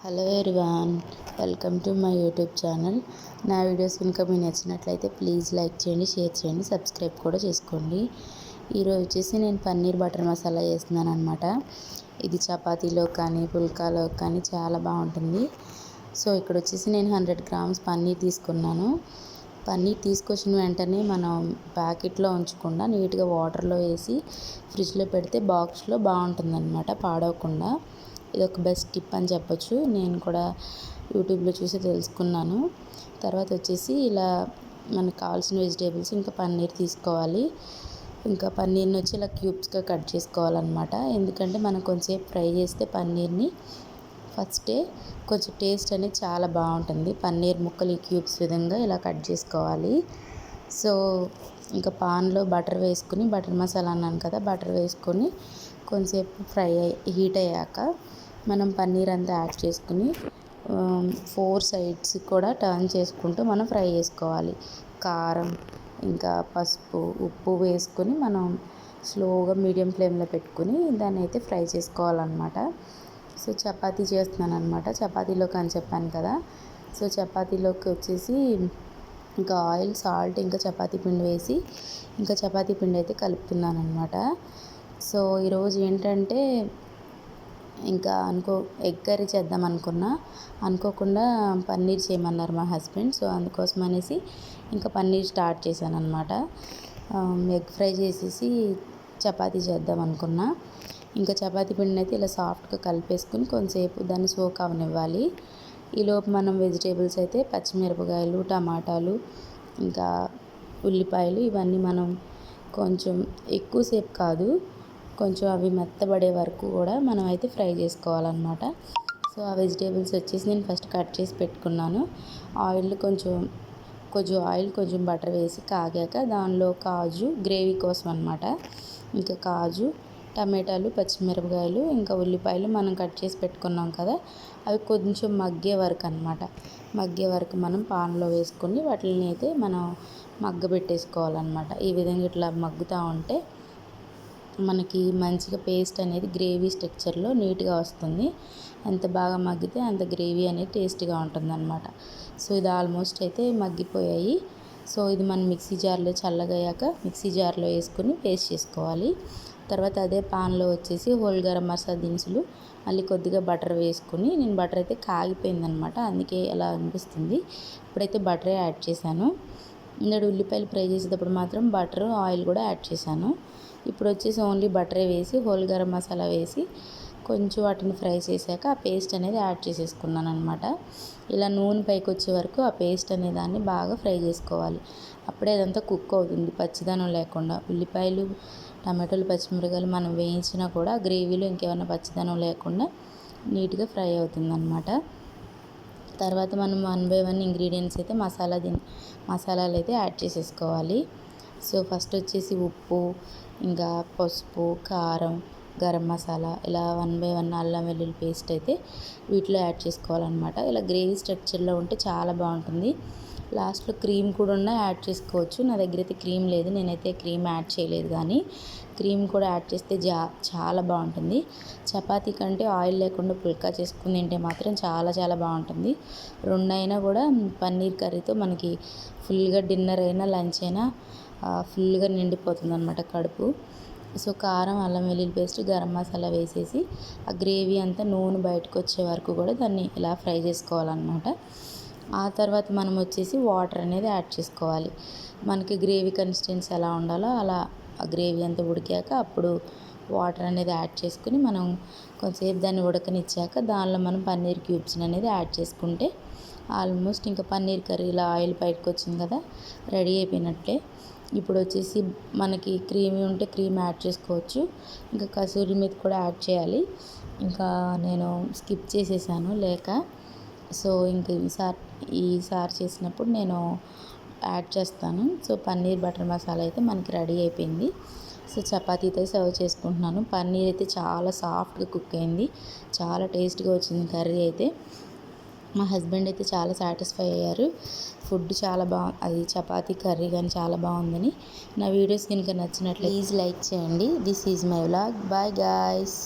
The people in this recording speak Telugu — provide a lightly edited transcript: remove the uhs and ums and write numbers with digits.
Hello everyone, welcome to my YouTube channel. నా వీడియోస్ కనుక మీకు నచ్చినట్లయితే ప్లీజ్ లైక్ చేయండి, షేర్ చేయండి, సబ్స్క్రైబ్ కూడా చేసుకోండి. ఈరోజు వచ్చేసి నేను పన్నీర్ బటర్ మసాలా చేస్తున్నాను అనమాట. ఇది చపాతీలో కానీ పుల్కాలో కానీ చాలా బాగుంటుంది. సో ఇక్కడ వచ్చేసి నేను 100 గ్రామ్స్ పన్నీర్ తీసుకున్నాను. పన్నీర్ తీసుకొచ్చిన వెంటనే మనం ప్యాకెట్లో ఉంచకుండా నీట్గా వాటర్లో వేసి ఫ్రిడ్జ్లో పెడితే బాక్స్లో బాగుంటుంది అనమాట, పాడవకుండా. ఇది ఒక బెస్ట్ టిప్ అని చెప్పొచ్చు. నేను కూడా యూట్యూబ్లో చూసి తెలుసుకున్నాను. తర్వాత వచ్చేసి ఇలా మనకు కావాల్సిన వెజిటేబుల్స్ ఇంకా పన్నీర్ తీసుకోవాలి. ఇంకా పన్నీర్ని వచ్చి ఇలా క్యూబ్స్గా కట్ చేసుకోవాలన్నమాట. ఎందుకంటే మనం కొంచెంసేపు ఫ్రై చేస్తే పన్నీర్ని ఫస్టే కొంచెం టేస్ట్ అనేది చాలా బాగుంటుంది. పన్నీర్ ముక్కలు ఈ క్యూబ్స్ విధంగా ఇలా కట్ చేసుకోవాలి. సో ఇంకా పాన్లో బటర్ వేసుకుని, బటర్ మసాలా అన్నాను కదా, బటర్ వేసుకొని కొంచెంసేపు హీట్ అయ్యాక మనం పన్నీర్ అంతా యాడ్ చేసుకుని 4 సైడ్స్ కూడా టర్న్ చేసుకుంటూ మనం ఫ్రై చేసుకోవాలి. కారం ఇంకా పసుపు, ఉప్పు వేసుకొని మనం స్లోగా మీడియం ఫ్లేమ్లో పెట్టుకుని దాన్ని అయితే ఫ్రై చేసుకోవాలన్నమాట. సో చపాతీ చేస్తున్నాను అనమాట. చపాతీలోకి అని చెప్పాను కదా. సో చపాతీలోకి వచ్చేసి ఇంకా ఆయిల్, సాల్ట్, ఇంకా చపాతీ పిండి వేసి ఇంకా చపాతీ పిండి అయితే కలుపుతున్నాను అనమాట. సో ఈరోజు ఏంటంటే ఇంకా ఎగ్ కర్రీ చేద్దాం అనుకోకుండా పన్నీర్ చేయమన్నారు మా హస్బెండ్. సో అందుకోసం అనేసి ఇంకా పన్నీర్ స్టార్ట్ చేశాను అనమాట. ఎగ్ ఫ్రై చేసేసి చపాతీ చేద్దాం అనుకున్నా. ఇంకా చపాతీ పిండిని అయితే ఇలా సాఫ్ట్గా కలిపేసుకుని కొంచెంసేపు దాన్ని సోక్ అవనివ్వాలి. ఈలోపు మనం వెజిటేబుల్స్ అయితే పచ్చిమిరపకాయలు, టమాటాలు, ఇంకా ఉల్లిపాయలు ఇవన్నీ మనం కొంచెం ఎక్కువసేపు కాదు, కొంచెం అవి మెత్తబడే వరకు కూడా మనం అయితే ఫ్రై చేసుకోవాలన్నమాట. సో ఆ వెజిటేబుల్స్ వచ్చేసి నేను ఫస్ట్ కట్ చేసి పెట్టుకున్నాను. కొంచెం బటర్ వేసి కాగాక దానిలో కాజు, గ్రేవీ కోసం అనమాట. ఇంకా కాజు, టమాటాలు, పచ్చిమిరపకాయలు, ఇంకా ఉల్లిపాయలు మనం కట్ చేసి పెట్టుకున్నాం కదా, అవి కొంచెం మగ్గే వరకు మనం పాన్లో వేసుకొని వాటిని అయితే మనం మగ్గబెట్టేసుకోవాలన్నమాట. ఈ విధంగా ఇట్లా మగ్గుతూ ఉంటే మనకి మంచిగా పేస్ట్ అనేది గ్రేవీ స్ట్రక్చర్లో నీట్గా వస్తుంది. ఎంత బాగా మగ్గితే అంత గ్రేవీ అనేది టేస్ట్గా ఉంటుందన్నమాట. సో ఇది ఆల్మోస్ట్ అయితే మగ్గిపోయాయి. సో ఇది మనం మిక్సీ జార్లో చల్లగయ్యాక మిక్సీ జార్లో వేసుకొని పేస్ట్ చేసుకోవాలి. తర్వాత అదే పాన్లో వచ్చేసి హోల్ గరం మసాలా దినుసులు, మళ్ళీ కొద్దిగా బటర్ వేసుకొని, నేను బటర్ అయితే కాగిపోయిందనమాట, అందుకే అలా అనిపిస్తుంది. ఇప్పుడైతే బటరే యాడ్ చేశాను. ఇందులో ఉల్లిపాయలు ఫ్రై చేసేటప్పుడు మాత్రం బటర్, ఆయిల్ కూడా యాడ్ చేశాను. ఇప్పుడు వచ్చేసి ఓన్లీ బటరే వేసి హోల్ గరం మసాలా వేసి కొంచెం వాటిని ఫ్రై చేశాక ఆ పేస్ట్ అనేది యాడ్ చేసేసుకున్నాను అనమాట. ఇలా నూనె పైకి వచ్చే వరకు ఆ పేస్ట్ అనే దాన్ని బాగా ఫ్రై చేసుకోవాలి. అప్పుడే అదంతా కుక్ అవుతుంది పచ్చిదనం లేకుండా. ఉల్లిపాయలు, టమాటోలు, పచ్చిమిరపకాయలు మనం వేయించినా కూడా గ్రేవీలో ఇంకేమైనా పచ్చిదనం లేకుండా నీట్గా ఫ్రై అవుతుంది అనమాట. తర్వాత మనం 1 బై 1 ఇంగ్రీడియంట్స్ అయితే మసాలాలు అయితే యాడ్ చేసేసుకోవాలి. సో ఫస్ట్ వచ్చేసి ఉప్పు, ఇంకా పసుపు, కారం, గరం మసాలా, ఇలా 1 బై 1 అల్లం వెల్లుల్లి పేస్ట్ అయితే వీటిలో యాడ్ చేసుకోవాలన్నమాట. ఇలా గ్రేవీ స్ట్రక్చర్లో ఉంటే చాలా బాగుంటుంది. లాస్ట్లో క్రీమ్ కూడా యాడ్ చేసుకోవచ్చు. నా దగ్గర అయితే క్రీమ్ లేదు, నేనైతే క్రీమ్ యాడ్ చేయలేదు, కానీ క్రీమ్ కూడా యాడ్ చేస్తే చాలా బాగుంటుంది. చపాతీ కంటే ఆయిల్ లేకుండా పుల్కా చేసుకుని తింటే మాత్రం చాలా చాలా బాగుంటుంది. రెండైనా కూడా పన్నీర్ కర్రీతో మనకి ఫుల్గా డిన్నర్ అయినా లంచ్ అయినా ఫుల్గా నిండిపోతుంది అనమాట కడుపు. సో కారం, అల్లం వెల్లుల్లి పేస్ట్, గరం మసాలా వేసేసి ఆ గ్రేవీ అంతా నూనె బయటకు వచ్చే వరకు కూడా దాన్ని ఇలా ఫ్రై చేసుకోవాలన్నమాట. ఆ తర్వాత మనం వచ్చేసి వాటర్ అనేది యాడ్ చేసుకోవాలి. మనకి గ్రేవీ కన్సిస్టెన్సీ ఎలా ఉండాలో అలా ఆ గ్రేవీ అంతా ఉడికాక అప్పుడు వాటర్ అనేది యాడ్ చేసుకుని మనం కొంచెంసేపు దాన్ని ఉడకనిచ్చాక దానిలో మనం పన్నీర్ క్యూబ్స్ అనేది యాడ్ చేసుకుంటే ఆల్మోస్ట్ ఇంకా పన్నీర్ కర్రీ ఇలా ఆయిల్ బయటకు వచ్చింది కదా, రెడీ అయిపోయినట్లే. ఇప్పుడు వచ్చేసి మనకి క్రీమీ ఉంటే క్రీమ్ యాడ్ చేసుకోవచ్చు. ఇంకా కసూరి మేతి కూడా యాడ్ చేయాలి. ఇంకా నేను స్కిప్ చేసేసాను లేక. సో ఇంకా ఈసారి చేసినప్పుడు నేను యాడ్ చేస్తాను. సో పన్నీర్ బటర్ మసాలా అయితే మనకి రెడీ అయిపోయింది. సో చపాతీతో సర్వ్ చేసుకుంటున్నాను. పన్నీర్ అయితే చాలా సాఫ్ట్గా కుక్ అయింది, చాలా టేస్ట్గా వచ్చింది కర్రీ అయితే. మా హస్బెండ్ అయితే చాలా సాటిస్ఫై అయ్యారు. ఫుడ్ చాలా అది చపాతీ కర్రీ కానీ చాలా బాగుందని. నా వీడియోస్ కనుక నచ్చినట్లయితే ప్లీజ్ లైక్ చేయండి. This is my vlog. Bye guys.